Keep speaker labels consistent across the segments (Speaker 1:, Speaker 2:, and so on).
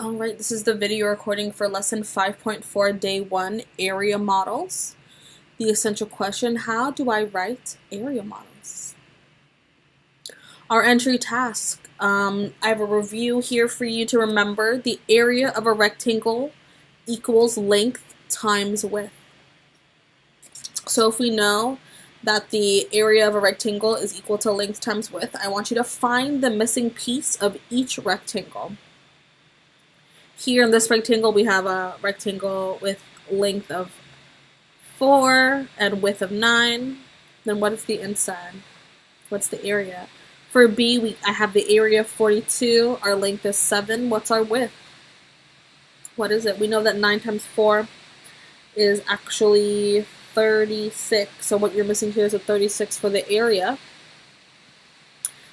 Speaker 1: Alright, this is the video recording for lesson 5.4, day 1, area models. The essential question, how do I write area models? Our entry task, I have a review here for you to remember. The area of a rectangle equals length times width. So if we know that the area of a rectangle is equal to length times width, I want you to find the missing piece of each rectangle. Here in this rectangle, we have a rectangle with length of 4 and width of 9. Then what is the inside? What's the area? For B, I have the area of 42. Our length is 7. What's our width? What is it? We know that 9 times 4 is actually 36. So what you're missing here is a 36 for the area.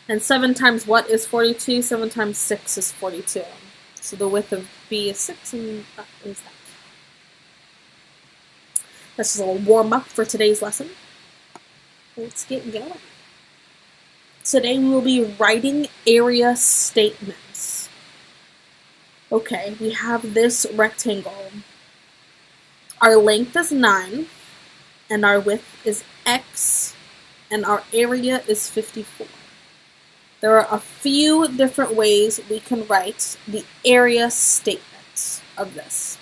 Speaker 1: And 7 times what is 42? 7 times 6 is 42. So the width of B is 6, and that is that. This is a little warm-up for today's lesson. Let's get going. Today we will be writing area statements. Okay, we have this rectangle. Our length is 9, and our width is x, and our area is 54. There are a few different ways we can write the area statement of this.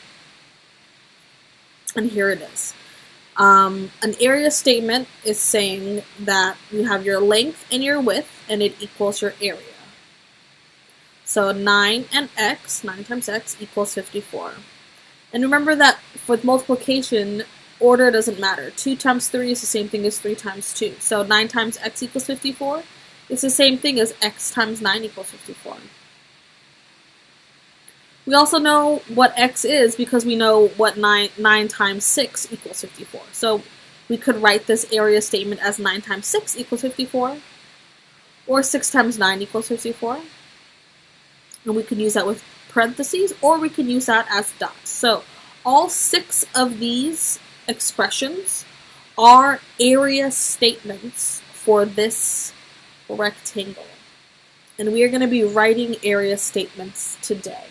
Speaker 1: And here it is. An area statement is saying that you have your length and your width, and it equals your area. So 9 and x, 9 times x, equals 54. And remember that with multiplication, order doesn't matter. 2 times 3 is the same thing as 3 times 2. So 9 times x equals 54. It's the same thing as x times 9 equals 54. We also know what x is because we know what 9 times 6 equals 54. So we could write this area statement as 9 times 6 equals 54, or 6 times 9 equals 54. And we could use that with parentheses, or we could use that as dots. So all 6 of these expressions are area statements for this rectangle. And we are going to be writing area statements today.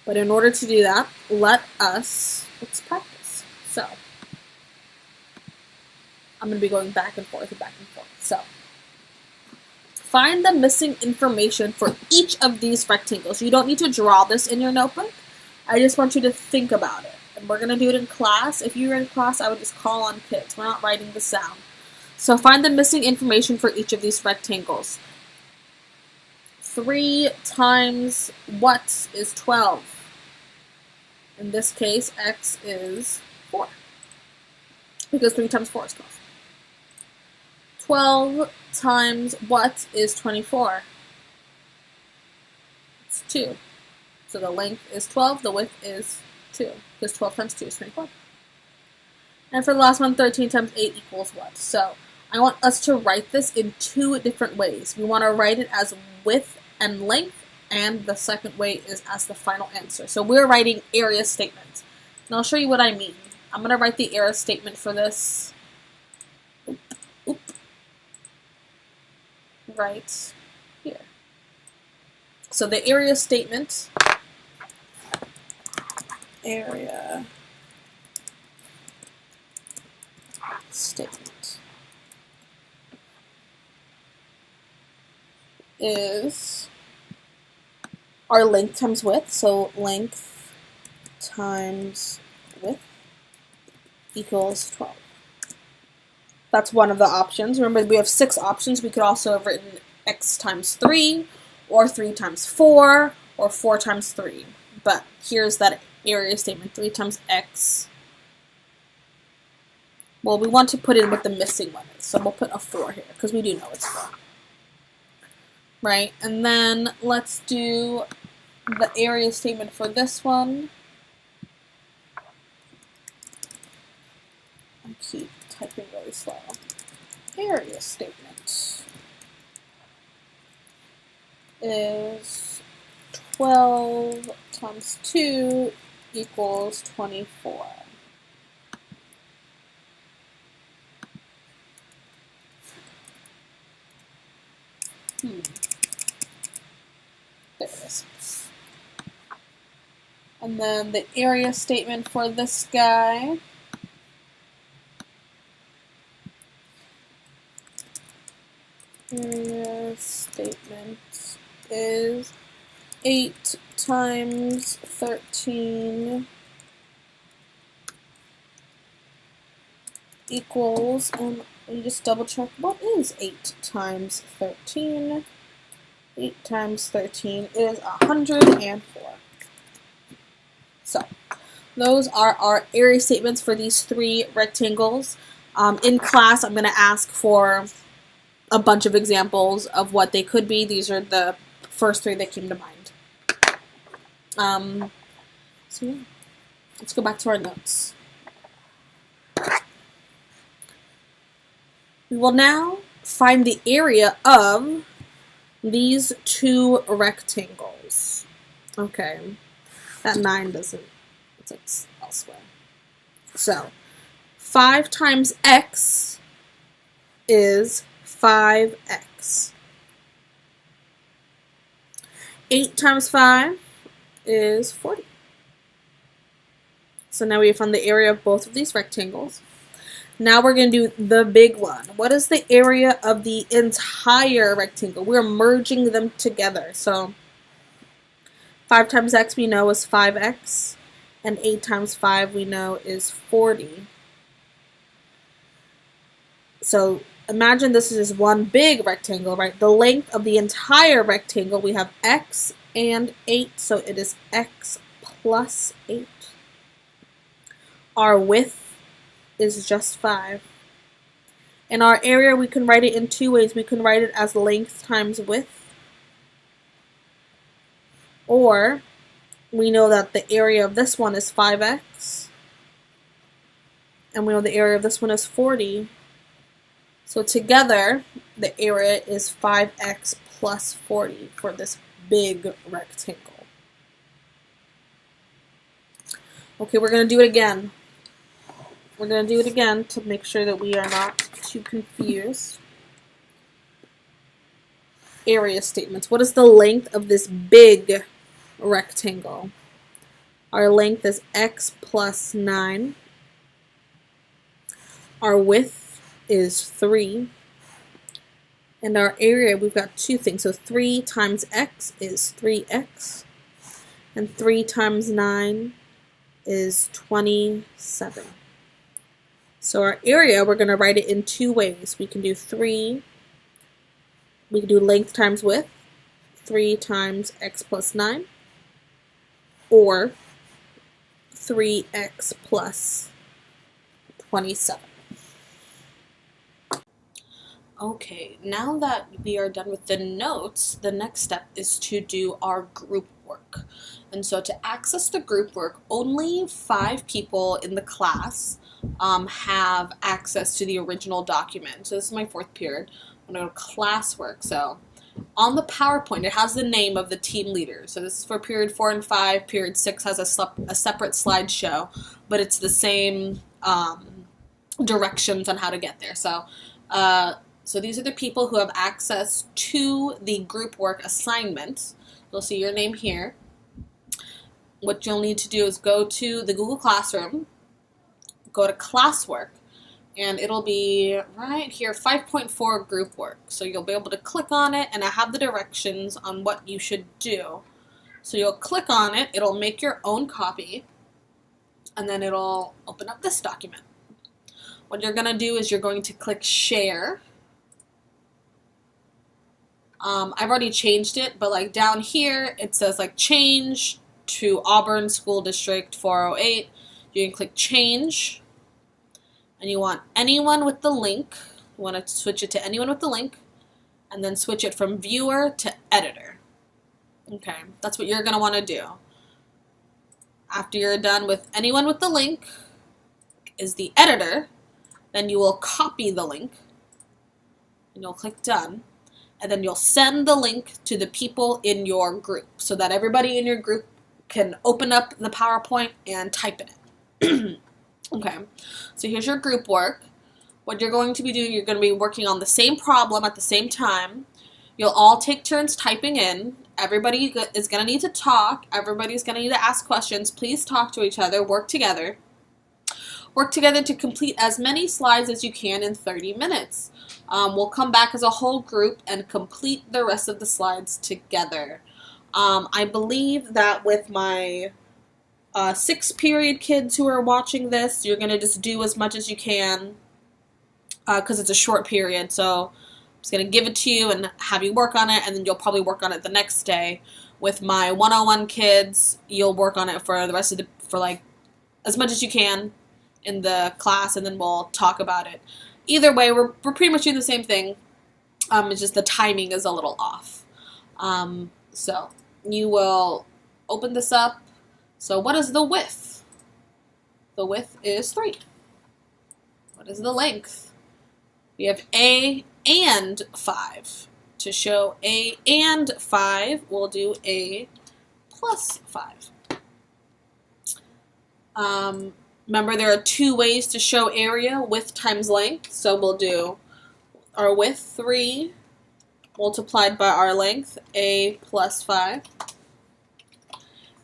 Speaker 1: But in order to do that, let's practice. So, I'm going to be going back and forth and back and forth. So, find the missing information for each of these rectangles. You don't need to draw this in your notebook. I just want you to think about it. And we're going to do it in class. If you were in class, I would just call on kids. We're not writing this down. So find the missing information for each of these rectangles. 3 times what is 12? In this case, x is 4. Because 3 times 4 is 12. 12 times what is 24? It's 2. So the length is 12, the width is 2. Because 12 times 2 is 24. And for the last one, 13 times 8 equals what? So I want us to write this in 2 different ways. We want to write it as width and length, and the second way is as the final answer. So we're writing area statements. And I'll show you what I mean. I'm going to write the area statement for this. Right here. So the area statement, is our length times width. So length times width equals 12. That's one of the options. Remember, we have 6 options. We could also have written x times 3, or 3 times 4, or 4 times 3. But here's that area statement, 3 times x. Well, we want to put in what the missing one is. So we'll put a 4 here, because we do know it's 4. Right, and then let's do the area statement for this one. I keep typing really slow. Area statement is 12 times 2 equals 24. There it is. And then the area statement for this guy. Area statement is 8 times 13 equals, and we just double check what is 8 times 13. 8 times 13 is 104. So, those are our area statements for these 3 rectangles. In class, I'm going to ask for a bunch of examples of what they could be. These are the first 3 that came to mind. So yeah, let's go back to our notes. We will now find the area of these 2 rectangles. Okay. That 9 doesn't, it's elsewhere. So, 5 times x is 5x. 8 times 5 is 40. So now we have found the area of both of these rectangles. Now we're going to do the big one. What is the area of the entire rectangle? We're merging them together. So 5 times x we know is 5x, and 8 times 5 we know is 40. So imagine this is one big rectangle, right? The length of the entire rectangle, we have x and 8, so it is x plus 8. Our width is just 5. In our area, we can write it in 2 ways. We can write it as length times width, or we know that the area of this one is 5x, and we know the area of this one is 40. So together, the area is 5x plus 40 for this big rectangle. Okay, we're going to do it again. We're going to do it again to make sure that we are not too confused. Area statements. What is the length of this big rectangle? Our length is x plus 9. Our width is 3. And our area, we've got 2 things. So 3 times x is 3x. And 3 times 9 is 27. So our area, we're going to write it in 2 ways. We can do 3. We can do length times width. 3 times x plus 9. Or 3x plus 27. Okay, now that we are done with the notes, the next step is to do our group work. And so to access the group work, only 5 people in the class have access to the original document. So this is my 4th period. I'm going to go to classwork. So on the PowerPoint, it has the name of the team leader. So this is for period 4 and 5. Period 6 has a separate slideshow, but it's the same directions on how to get there. So these are the people who have access to the group work assignment. You'll see your name here. What you'll need to do is go to the Google Classroom, go to classwork, and it'll be right here, 5.4 group work. So you'll be able to click on it, and I have the directions on what you should do. So you'll click on it, it'll make your own copy, and then it'll open up this document. What you're going to do is you're going to click share. I've already changed it, but like down here it says like change to Auburn School District 408. You can click change, and you want anyone with the link. You want to switch it to anyone with the link, and then switch it from viewer to editor. Okay, that's what you're going to want to do. After you're done with anyone with the link is the editor, then you will copy the link, and you'll click done. And then you'll send the link to the people in your group so that everybody in your group can open up the PowerPoint and type in it. Okay, so here's your group work. What you're going to be doing, you're going to be working on the same problem at the same time. You'll all take turns typing in. Everybody is going to need to talk. Everybody's going to need to ask questions. Please talk to each other. Work together. Work together to complete as many slides as you can in 30 minutes. We'll come back as a whole group and complete the rest of the slides together. I believe that with my 6th period kids who are watching this, you're going to just do as much as you can because it's a short period. So I'm just going to give it to you and have you work on it, and then you'll probably work on it the next day. With my 101 kids, you'll work on it for the rest of for like as much as you can in the class, and then we'll talk about it. Either way, we're pretty much doing the same thing. It's just the timing is a little off. So you will open this up. So what is the width? The width is 3. What is the length? We have A and 5. To show A and 5, we'll do A plus 5. Remember, there are 2 ways to show area, width times length. So we'll do our width, 3, multiplied by our length, A plus 5.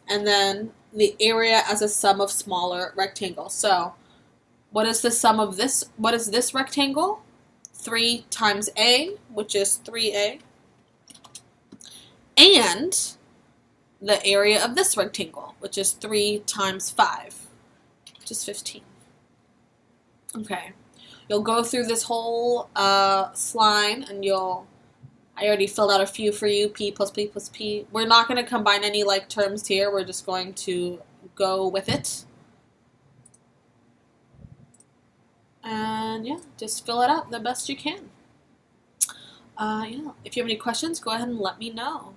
Speaker 1: And then the area as a sum of smaller rectangles. So what is the sum of this? What is this rectangle? 3 times A, which is 3A. And the area of this rectangle, which is 3 times 5. Just 15. Okay, you'll go through this whole line, and I already filled out a few for you, P plus P plus P. We're not going to combine any like terms here. We're just going to go with it. And yeah, just fill it out the best you can. Yeah, if you have any questions, go ahead and let me know.